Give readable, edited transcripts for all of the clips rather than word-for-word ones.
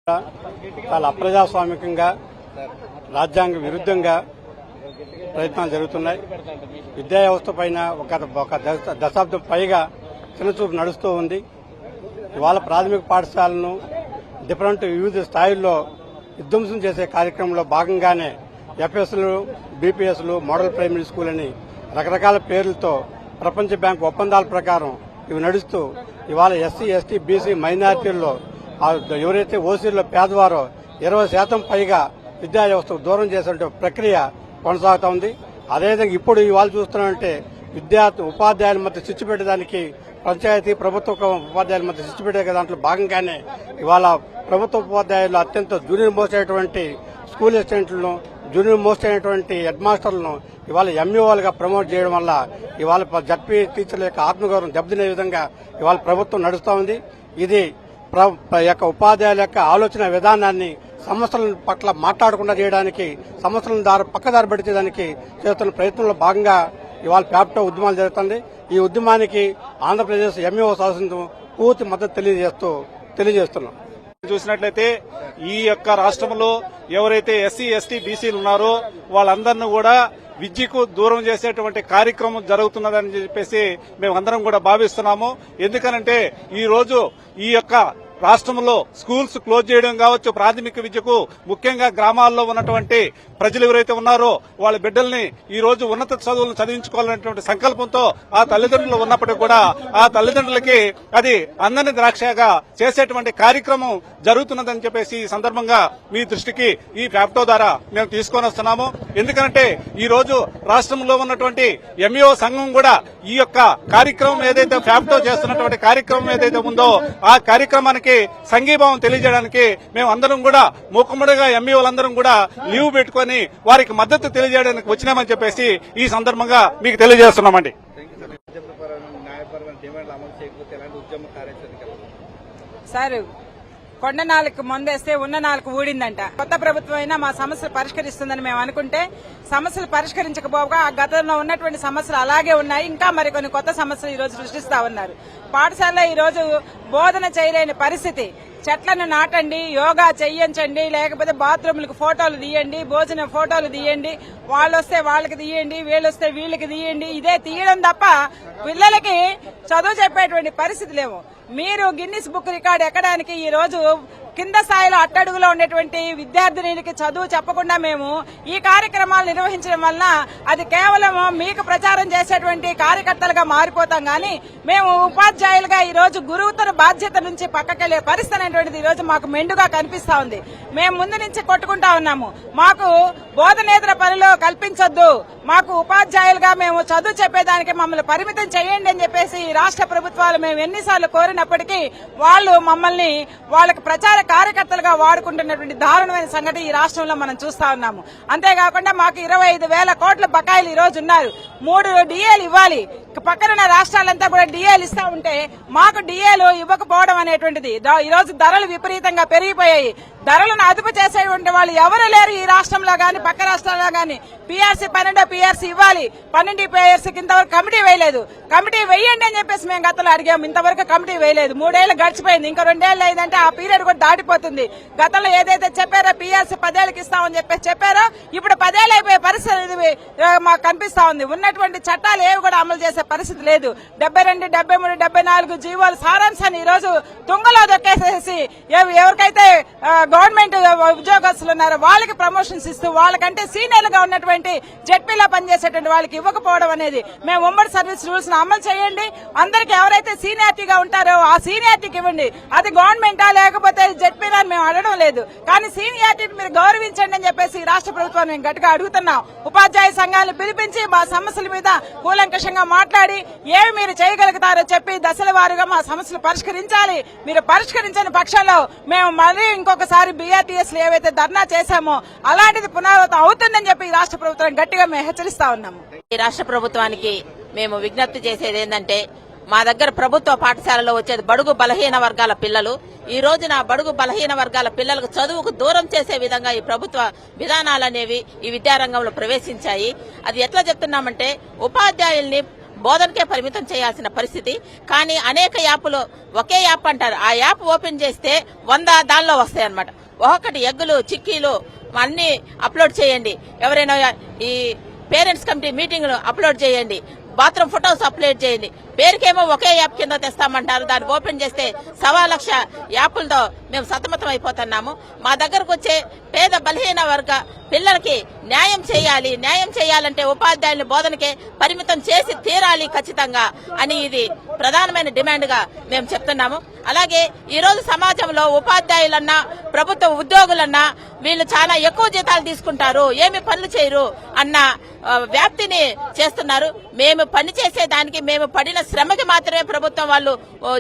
చాలా అప్రజాస్వామికంగా రాజ్యాంగ విరుద్ధంగా ప్రయత్నాలు జరుగుతున్నాయి. విద్యా వ్యవస్థ పైన ఒక దశాబ్దం పైగా చిన్నచూపు నడుస్తూ ఉంది. ఇవాళ ప్రాథమిక పాఠశాలను వివిధ స్థాయిల్లో విధ్వంసం చేసే కార్యక్రమంలో భాగంగానే ఎఫ్ఎస్లు, బీపీఎస్లు, మోడల్ ప్రైమరీ స్కూల్ అని రకరకాల పేర్లతో ప్రపంచ బ్యాంకు ఒప్పందాల ప్రకారం ఇవి నడుస్తూ ఇవాళ ఎస్సీ, ఎస్టీ, బీసీ మైనారిటీల్లో ఎవరైతే ఓసీల్లో పేదవారో 20% పైగా విద్యా వ్యవస్థకు దూరం చేసే ప్రక్రియ కొనసాగుతా ఉంది. అదేవిధంగా ఇప్పుడు ఇవాళ చూస్తున్నామంటే ఉపాధ్యాయుల మధ్య చిచ్చు పెట్టడానికి పంచాయతీ ప్రభుత్వ ఉపాధ్యాయుల మధ్య చిచ్చు పెట్టే దాంట్లో భాగంగానే ఇవాళ ప్రభుత్వ ఉపాధ్యాయులు అత్యంత జూనియర్ మోస్ట్ అయినటువంటి స్కూల్ అసిస్టెంట్లను, జూనియర్ మోస్ట్ అయినటువంటి హెడ్ మాస్టర్లను ఇవాళ ఎంఈఓలుగా ప్రమోట్ చేయడం వల్ల ఇవాళ జడ్పీ టీచర్ల యొక్క ఆత్మగౌరవం దెబ్బతినే విధంగా ఇవాళ ప్రభుత్వం నడుస్తూ ఉంది. ఇది ఉపాధ్యాయుల యొక్క ఆలోచన విధానాన్ని సమస్యల పట్ల మాట్లాడకుండా చేయడానికి, సమస్యలను పక్కదారి పడిచేదానికి చేస్తున్న ప్రయత్నంలో భాగంగా ఇవాళ ప్యాప్టో ఉద్యమాలు జరుగుతుంది. ఈ ఉద్యమానికి ఆంధ్రప్రదేశ్ ఎంఈఓ శాసనం పూర్తి మద్దతు తెలియజేస్తున్నాం. చూసినట్లయితే ఈ యొక్క రాష్ట్రంలో ఎవరైతే ఎస్సీ, ఎస్టీ, బీసీలు ఉన్నారో వాళ్ళందరినీ కూడా విద్యకు దూరం చేసేటువంటి కార్యక్రమం జరుగుతున్నదని చెప్పేసి మేమందరం కూడా భావిస్తున్నాము. ఎందుకనంటే ఈ రోజు ఈ యొక్క రాష్ట్రంలో స్కూల్స్ క్లోజ్ చేయడం కావచ్చు, ప్రాథమిక విద్యకు ముఖ్యంగా గ్రామాల్లో ఉన్నటువంటి ప్రజలు ఎవరైతే ఉన్నారో వాళ్ళ బిడ్డల్ని ఈ రోజు ఉన్నత చదువులను చదివించుకోవాలనేటువంటి సంకల్పంతో ఆ తల్లిదండ్రులు ఉన్నప్పటికీ కూడా ఆ తల్లిదండ్రులకి అది అందని ద్రాక్షగా చేసేటువంటి కార్యక్రమం జరుగుతున్నదని చెప్పేసి ఈ సందర్భంగా మీ దృష్టికి ఈ ఫ్యాప్టో ద్వారా మేము తీసుకొని వస్తున్నాము. ఎందుకంటే ఈ రోజు రాష్ట్రంలో ఉన్నటువంటి ఎంఈఓ సంఘం కూడా ఈ యొక్క కార్యక్రమం ఏదైతే ఫ్యాప్టో చేస్తున్నటువంటి కార్యక్రమం ఏదైతే ఉందో ఆ కార్యక్రమానికి సంఘీభావం తెలియజేయడానికి మేము అందరం కూడా మూకుమ్మడిగా ఎంఈఓలందరం కూడా లీవ్ పెట్టుకుని వారికి మద్దతు తెలియజేయడానికి వచ్చినామని చెప్పేసి ఈ సందర్భంగా మీకు తెలియజేస్తున్నామండి. సార్, కొండ నాలుగు మందేస్తే ఉన్న నాలుగు ఊడిందంట. కొత్త ప్రభుత్వం అయినా మా సమస్యలు పరిష్కరిస్తుందని మేము అనుకుంటే సమస్యలు పరిష్కరించకపోగా గతంలో ఉన్నటువంటి సమస్యలు అలాగే ఉన్నాయి. ఇంకా మరికొన్ని కొత్త సమస్యలు ఈ రోజు సృష్టిస్తా ఉన్నారు. పాఠశాలలో ఈ రోజు బోధన చేయలేని పరిస్థితి. చెట్లను నాటండి, యోగా చెయ్యించండి, లేకపోతే బాత్రూమ్లకు ఫోటోలు తీయండి, భోజనం ఫోటోలు తీయండి, వాళ్ళు వస్తే వాళ్ళకి తీయండి, వీళ్ళు వస్తే వీళ్ళకి తీయండి, ఇదే తీయడం తప్ప పిల్లలకి చదువు చెప్పేటువంటి పరిస్థితి లేవు. మీరు గిన్నిస్ బుక్ రికార్డు ఎక్కడానికి ఈ రోజు కింద స్థాయిలో అట్టడుగులో ఉండేటువంటి విద్యార్థినులకి చదువు చెప్పకుండా మేము ఈ కార్యక్రమాలు నిర్వహించడం వల్ల అది కేవలం మీకు ప్రచారం చేసేటువంటి కార్యకర్తలుగా మారిపోతాం. గానీ మేము ఉపాధ్యాయులుగా ఈ రోజు గురువుతర బాధ్యత నుంచి పక్కకెళ్లే పరిస్థితి అనేటువంటిది ఈ రోజు మాకు మెండుగా కనిపిస్తా ఉంది. మేము ముందు నుంచి కొట్టుకుంటా ఉన్నాము. మాకు బోధనేతర పనులు కల్పించొద్దు, మాకు ఉపాధ్యాయులుగా మేము చదువు చెప్పేదానికి మమ్మల్ని పరిమితం చేయండి అని చెప్పేసి ఈ రాష్ట్ర ప్రభుత్వాలు మేము ఎన్నిసార్లు కోరినప్పటికీ వాళ్ళు మమ్మల్ని వాళ్ళకి ప్రచార కార్యకర్తలుగా వాడుకుంటున్నటువంటి దారుణమైన సంఘటన ఈ రాష్ట్రంలో మనం చూస్తా ఉన్నాము. అంతేకాకుండా మాకు 25,000 కోట్ల బకాయిలు ఈ రోజు ఉన్నారు. 3 డిఏలు ఇవ్వాలి. పక్కనున్న రాష్ట్రాలంతా కూడా డిఏలు ఇస్తా ఉంటే మాకు డిఏలు ఇవ్వకపోవడం అనేటువంటిది ఈ రోజు ధరలు విపరీతంగా పెరిగిపోయాయి. ధరలను అదుపు చేసేటువంటి వాళ్ళు ఎవరు లేరు ఈ రాష్ట్రంలో గాని పక్క రాష్ట్రాల్లో గాని. పీఆర్సీ 12 పీఆర్సీ ఇవ్వాలి, 12 పీఆర్సీకి ఇంతవరకు కమిటీ వేయలేదు. కమిటీ వేయండి అని చెప్పేసి మేము గతంలో అడిగాము, ఇంతవరకు కమిటీ వేయలేదు. 3 ఏళ్లు గడిచిపోయింది, ఇంకా 2 ఏళ్లు అయిందంటే ఆ పీరియడ్ కూడా దాటిపోతుంది. గతంలో ఏదైతే చెప్పారో పీఆర్సీ 10 ఏళ్లకి ఇస్తామని చెప్పేసి చెప్పారో ఇప్పుడు 10 ఏళ్లు అయిపోయే పరిస్థితి మాకు కనిపిస్తా ఉంది. ఉన్నటువంటి చట్టాలు ఏవి కూడా అమలు చేసే పరిస్థితి లేదు. 72, 73, 74 జీవోల సారాంశాన్ని ఈ రోజు తుంగలో దొక్కేసేసి ఎవరికైతే గవర్నమెంట్ ఉద్యోగస్తులు ఉన్నారో వాళ్ళకి ప్రమోషన్స్ ఇస్తూ వాళ్ళకంటే సీనియర్లుగా ఉన్నటువంటి జెడ్పీలో పనిచేసేటువంటి వాళ్ళకి ఇవ్వకపోవడం అనేది మేము ఉమ్మడి సర్వీస్ రూల్స్ ను అమలు చేయండి. అందరికి ఎవరైతే సీనియారిటీగా ఉంటారో ఆ సీనియారిటీకి ఇవ్వండి. అది గవర్నమెంటా లేకపోతే జెడ్పీనా మేము అడగడం లేదు, కానీ సీనియారిటీని మీరు గౌరవించండి అని చెప్పేసి రాష్ట్ర ప్రభుత్వాన్ని మేము గట్టిగా అడుగుతున్నాం. ఉపాధ్యాయ సంఘాలను పిలిపించి మా సమస్యల మీద కూలంకషంగా మాట్లాడి ఏమి మీరు చేయగలుగుతారో చెప్పి దశల వారీగా మా సమస్యలు పరిష్కరించాలి. మీరు పరిష్కరించని పక్షంలో మేము మళ్ళీ ఇంకొకసారి బీఆర్టీఎస్ ఏవైతే ధర్నా చేశామో అలాంటిది పునరావృతం అవుతుందని చెప్పి రాష్ట్ర ప్రభుత్వం గట్టిగా మేము హెచ్చరిస్తా ఉన్నాము. ఈ రాష్ట్ర ప్రభుత్వానికి మేము విజ్ఞప్తి చేసేది ఏంటంటే మా దగ్గర ప్రభుత్వ పాఠశాలలో వచ్చేది బడుగు బలహీన వర్గాల పిల్లలు. ఈ రోజున బడుగు బలహీన వర్గాల పిల్లలకు చదువుకు దూరం చేసే విధంగా ఈ ప్రభుత్వ విధానాలనేవి ఈ విద్యారంగంలో ప్రవేశించాయి. అది ఎట్లా చెప్తున్నామంటే ఉపాధ్యాయుల్ని బోధనకే పరిమితం చేయాల్సిన పరిస్థితి. కానీ అనేక యాప్లు ఒకే యాప్ అంటారు, ఆ యాప్ ఓపెన్ చేస్తే 100 దానిలో వస్తాయి అన్నమాట. ఒక్కొక్కటి ఎగ్గులు చిక్కీలు అన్ని అప్లోడ్ చేయండి, ఎవరైనా ఈ పేరెంట్స్ కమిటీ మీటింగ్ అప్లోడ్ చేయండి, బాత్రూమ్ ఫొటోస్ అప్లోడ్ చేయండి. పేరుకేమో ఒకే యాప్ కింద తెస్తామంటారు, దాన్ని ఓపెన్ చేస్తే 1,00,000 యాప్లతో మేము సతమతం అయిపోతున్నాము. మా దగ్గరకు వచ్చే పేద బలహీన వర్గ పిల్లలకి న్యాయం చేయాలి. న్యాయం చేయాలంటే ఉపాధ్యాయుల బోధనకే పరిమితం చేసి తీరాలి ఖచ్చితంగా అని ఇది ప్రధానమైన డిమాండ్ గా మేము చెప్తున్నాము. అలాగే ఈ రోజు సమాజంలో ఉపాధ్యాయులన్నా ప్రభుత్వ ఉద్యోగులన్నా వీళ్ళు చాలా ఎక్కువ జీతాలు తీసుకుంటారు, ఏమి పనులు చేయరు అన్న వ్యాప్తిని చేస్తున్నారు. మేము పని చేసేదానికి మేము పడిన శ్రమకి మాత్రమే ప్రభుత్వం వాళ్ళు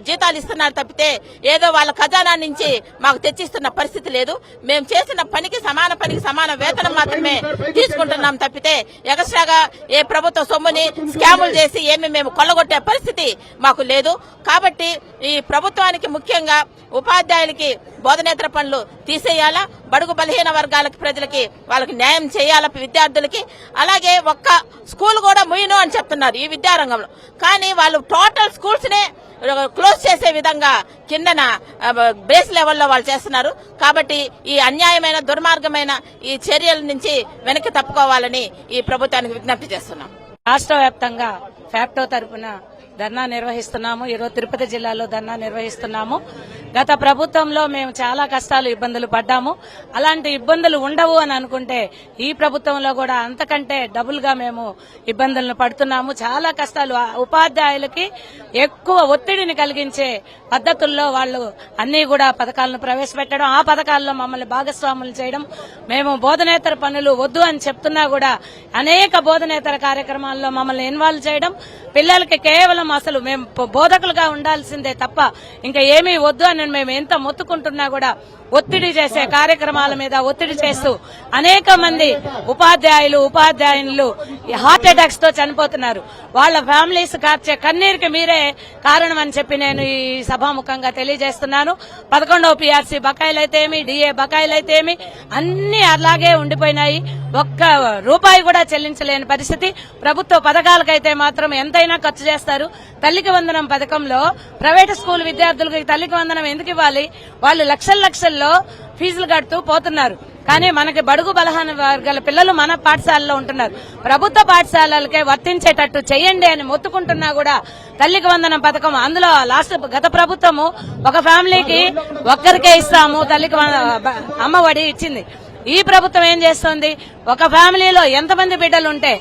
జీతాలు ఇస్తున్నారు తప్పితే ఏదో వాళ్ళ ఖజానా నుంచి మాకు తెచ్చిస్తున్న పరిస్థితి లేదు. మేము చేసిన పనికి సమాన వేతనం మాత్రమే తీసుకుంటున్నాం తప్పితే ఎక్స్ట్రాగా ఏ ప్రభుత్వ సొమ్ముని స్కాములు చేసి ఏమి మేము కొల్లగొట్టే పరిస్థితి మాకు లేదు. కాబట్టి ఈ ప్రభుత్వానికి ముఖ్యంగా ఉపాధ్యాయులకి బోధనేతర పనులు తీసేయాలా, బడుగు బలహీన వర్గాలకి ప్రజలకి వాళ్ళకి న్యాయం చేయాలా విద్యార్థులకి. అలాగే ఒక్క స్కూల్ కూడా ముయ్యను అని చెప్తున్నారు ఈ విద్యారంగంలో, కానీ వాళ్ళు టోటల్ స్కూల్స్ నే క్లోజ్ చేసే విధంగా కిందన బేస్ లెవెల్లో వాళ్ళు చేస్తున్నారు. కాబట్టి ఈ అన్యాయమైన దుర్మార్గమైన ఈ చర్యల నుంచి వెనక్కి తప్పుకోవాలని ఈ ప్రభుత్వానికి విజ్ఞప్తి చేస్తున్నాం. రాష్ట్ర వ్యాప్తంగా ఫ్యాప్టో తరపున ధర్నా నిర్వహిస్తున్నాము. ఈరోజు తిరుపతి జిల్లాలో ధర్నా నిర్వహిస్తున్నాము. గత ప్రభుత్వంలో మేము చాలా కష్టాలు ఇబ్బందులు పడ్డాము. అలాంటి ఇబ్బందులు ఉండవు అని అనుకుంటే ఈ ప్రభుత్వంలో కూడా అంతకంటే డబుల్ గా మేము ఇబ్బందులను పడుతున్నాము. చాలా కష్టాలు, ఉపాధ్యాయులకి ఎక్కువ ఒత్తిడిని కలిగించే పద్ధతుల్లో వాళ్ళు అన్ని కూడా పథకాలను ప్రవేశపెట్టడం, ఆ పథకాల్లో మమ్మల్ని భాగస్వాములు చేయడం, మేము బోధనేతర పనులు వద్దు అని చెప్తున్నా కూడా అనేక బోధనేతర కార్యక్రమాల్లో మమ్మల్ని ఇన్వాల్వ్ చేయడం, పిల్లలకి కేవలం అసలు మేము బోధకులుగా ఉండాల్సిందే తప్ప ఇంకా ఏమీ వద్దు అని మేము ఎంత మొత్తుకుంటున్నా కూడా ఒత్తిడి చేసే కార్యక్రమాల మీద ఒత్తిడి చేస్తూ అనేక మంది ఉపాధ్యాయులు హార్ట్ అటాక్స్ తో చనిపోతున్నారు. వాళ్ళ ఫ్యామిలీస్ కార్చే కన్నీరుకి మీరే కారణం అని చెప్పి నేను ఈ సభాముఖంగా తెలియజేస్తున్నాను. 11వ PRC బకాయిలైతేమి, DA బకాయిలైతేమి అన్ని అలాగే ఉండిపోయినాయి. ఒక్క రూపాయి కూడా చెల్లించలేని పరిస్థితి. ప్రభుత్వ పథకాలకైతే మాత్రం ఎంతైనా ఖర్చు చేస్తారు. తల్లికి వందనం పథకంలో ప్రైవేటు స్కూల్ విద్యార్థులకు తల్లికి వందనం ఎందుకు ఇవ్వాలి? వాళ్ళు లక్షల్లో ఫీజులు కడుతూ పోతున్నారు. కానీ మనకి బడుగు బలహీన వర్గాల పిల్లలు మన పాఠశాలలో ఉంటున్నారు. ప్రభుత్వ పాఠశాలలకే వర్తించేటట్టు చేయండి అని మొత్తుకుంటున్నా కూడా తల్లికి వందనం పథకం అందులో గత ప్రభుత్వము ఒక ఫ్యామిలీకి ఒక్కరికే ఇస్తాము తల్లికి అమ్మఒడి ఇచ్చింది. ఈ ప్రభుత్వం ఏం చేస్తోంది? ఒక ఫ్యామిలీలో ఎంతమంది బిడ్డలుంటే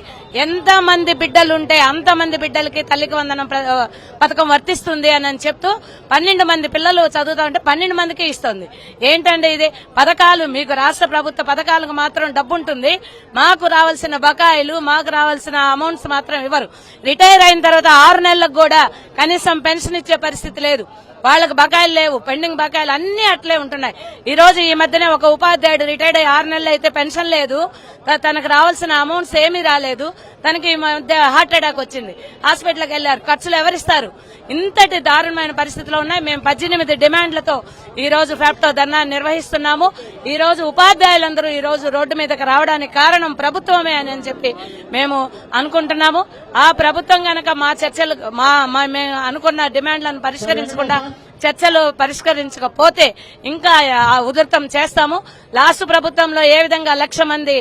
అంతమంది బిడ్డలకి తల్లికి వందనం పథకం వర్తిస్తుంది అని చెప్తూ 12 మంది పిల్లలు చదువుతా ఉంటే 12 మందికి ఇస్తుంది. ఏంటంటే ఇది పథకాలు? మీకు రాష్ట్ర ప్రభుత్వ పథకాలకు మాత్రం డబ్బు ఉంటుంది, మాకు రావాల్సిన బకాయిలు మాకు రావాల్సిన అమౌంట్స్ మాత్రం ఇవ్వరు. రిటైర్ అయిన తర్వాత 6 నెలలకు కూడా కనీసం పెన్షన్ ఇచ్చే పరిస్థితి లేదు. వాళ్ళకి బకాయిలు లేవు, పెండింగ్ బకాయిలు అన్ని అట్లే ఉంటున్నాయి. ఈ రోజు ఈ మధ్యనే ఒక ఉపాధ్యాయుడు రిటైర్డ్ అయ్యి 6 నెలలు అయితే పెన్షన్ లేదు, తనకు రావాల్సిన అమౌంట్స్ ఏమీ రాలేదు, తనకి ఈ మధ్య హార్ట్ అటాక్ వచ్చింది, హాస్పిటల్కి వెళ్లారు. ఖర్చులు ఎవరిస్తారు? ఇంతటి దారుణమైన పరిస్థితిలో ఉన్నాయి. మేము 18 డిమాండ్లతో ఈ రోజు ఫ్యాప్టో ధర్నా నిర్వహిస్తున్నాము. ఈ రోజు ఉపాధ్యాయులందరూ ఈ రోజు రోడ్డు మీదకి రావడానికి కారణం ప్రభుత్వమే అని చెప్పి మేము అనుకుంటున్నాము. ఆ ప్రభుత్వం గనక మా చర్చలు మేము అనుకున్న డిమాండ్లను పరిష్కరించకుండా చర్చలు పరిష్కరించకపోతే ఇంకా ఉధృతం చేస్తాము. లాస్ట్ ప్రభుత్వంలో ఏ విధంగా 1,00,000 మంది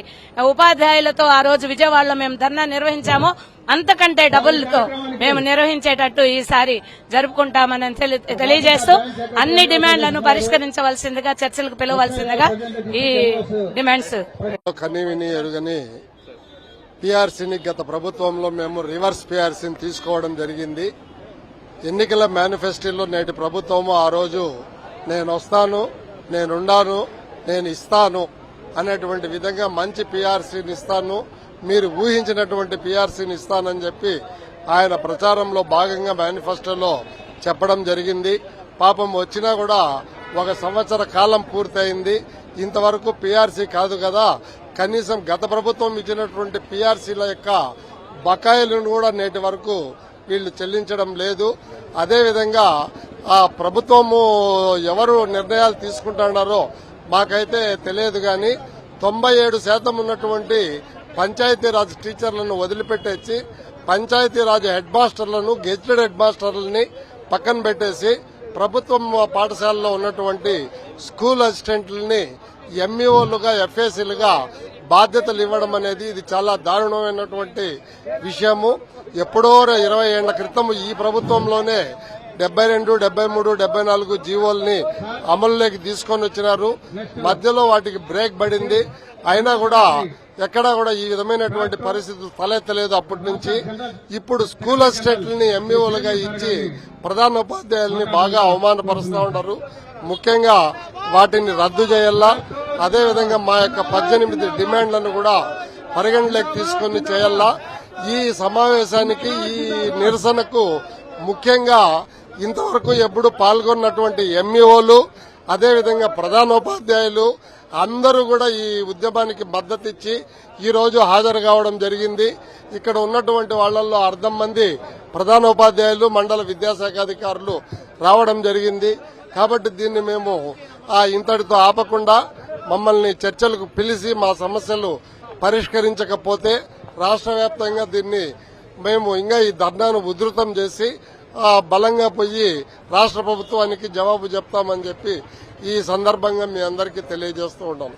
ఉపాధ్యాయులతో ఆ రోజు విజయవాడలో మేము ధర్నా నిర్వహించామో అంతకంటే డబుల్తో మేము నిర్వహించేటట్టు ఈసారి జరుపుకుంటామని తెలియజేస్తూ అన్ని డిమాండ్లను పరిష్కరించవలసిందిగా, చర్చలకు పిలవలసిందిగా ఈ డిమాండ్స్ కనీవిని ఎరుగని PRCని గత ప్రభుత్వంలో మేము రివర్స్ PRCని తీసుకోవడం జరిగింది. ఎన్నికల మేనిఫెస్టోలో నేటి ప్రభుత్వము ఆ రోజు నేను వస్తాను, నేనుండాను, నేను ఇస్తాను అనేటువంటి విధంగా మంచి PRCని ఇస్తాను, మీరు ఊహించినటువంటి PRCని ఇస్తానని చెప్పి ఆయన ప్రచారంలో భాగంగా మేనిఫెస్టోలో చెప్పడం జరిగింది. పాపం వచ్చినా కూడా 1 సంవత్సర కాలం పూర్తయింది, ఇంతవరకు PRC కాదు కదా, కనీసం గత ప్రభుత్వం ఇచ్చినటువంటి PRCల యొక్క బకాయిలను కూడా నేటి వరకు వీళ్లు చెల్లించడం లేదు. అదేవిధంగా ఆ ప్రభుత్వము ఎవరు నిర్ణయాలు తీసుకుంటున్నారో మాకైతే తెలియదు, కానీ 97% ఉన్నటువంటి పంచాయతీరాజ్ టీచర్లను వదిలిపెట్టేసి పంచాయతీరాజ్ హెడ్ మాస్టర్లను గెజిటెడ్ హెడ్ మాస్టర్లని పక్కన పెట్టేసి ప్రభుత్వం పాఠశాలలో ఉన్నటువంటి స్కూల్ అసిస్టెంట్లని ఎంఈఓలుగా ఎఫ్ఏసీలుగా బాధ్యతలు ఇవ్వడం అనేది ఇది చాలా దారుణమైనటువంటి విషయము. ఎప్పుడో 20 ఏళ్ల క్రితం ఈ ప్రభుత్వంలోనే 72, 73, 74 జీవోల్ని అమలులోకి తీసుకొని వచ్చినారు. మధ్యలో వాటికి బ్రేక్ పడింది. అయినా కూడా ఎక్కడా కూడా ఈ విధమైనటువంటి పరిస్థితులు తలెత్తలేదు అప్పటి నుంచి. ఇప్పుడు స్కూల్ అసిస్టెంట్లని ఎంఈఓలుగా ఇచ్చి ప్రధానోపాధ్యాయుల్ని బాగా అవమానపరుస్తూ ఉంటారు. ముఖ్యంగా వాటిని రద్దు చేయాలా, అదేవిధంగా మా యొక్క 18 డిమాండ్లను కూడా పరిగణలోకి తీసుకొని చేయాలా. ఈ సమావేశానికి, ఈ నిరసనకు ముఖ్యంగా ఇంతవరకు ఎప్పుడు పాల్గొన్నటువంటి ఎంఈఓలు, అదేవిధంగా ప్రధానోపాధ్యాయులు అందరూ కూడా ఈ ఉద్యమానికి మద్దతు ఇచ్చి ఈ రోజు హాజరు కావడం జరిగింది. ఇక్కడ ఉన్నటువంటి వాళ్లలో 1/2 మంది ప్రధానోపాధ్యాయులు, మండల విద్యాశాఖ అధికారులు రావడం జరిగింది. కాబట్టి దీన్ని మేము ఇంతటితో ఆపకుండా మమ్మల్ని చర్చలకు పిలిచి మా సమస్యలు పరిష్కరించకపోతే రాష్ట్ర వ్యాప్తంగా దీన్ని మేము ఇంకా ఈ ధర్నాను ఉధృతం చేసి బలంగా పోయి రాష్ట్ర ప్రభుత్వానికి జవాబు చెప్తామని చెప్పి ఈ సందర్భంగా మీ అందరికీ తెలియజేస్తూ ఉన్నాం.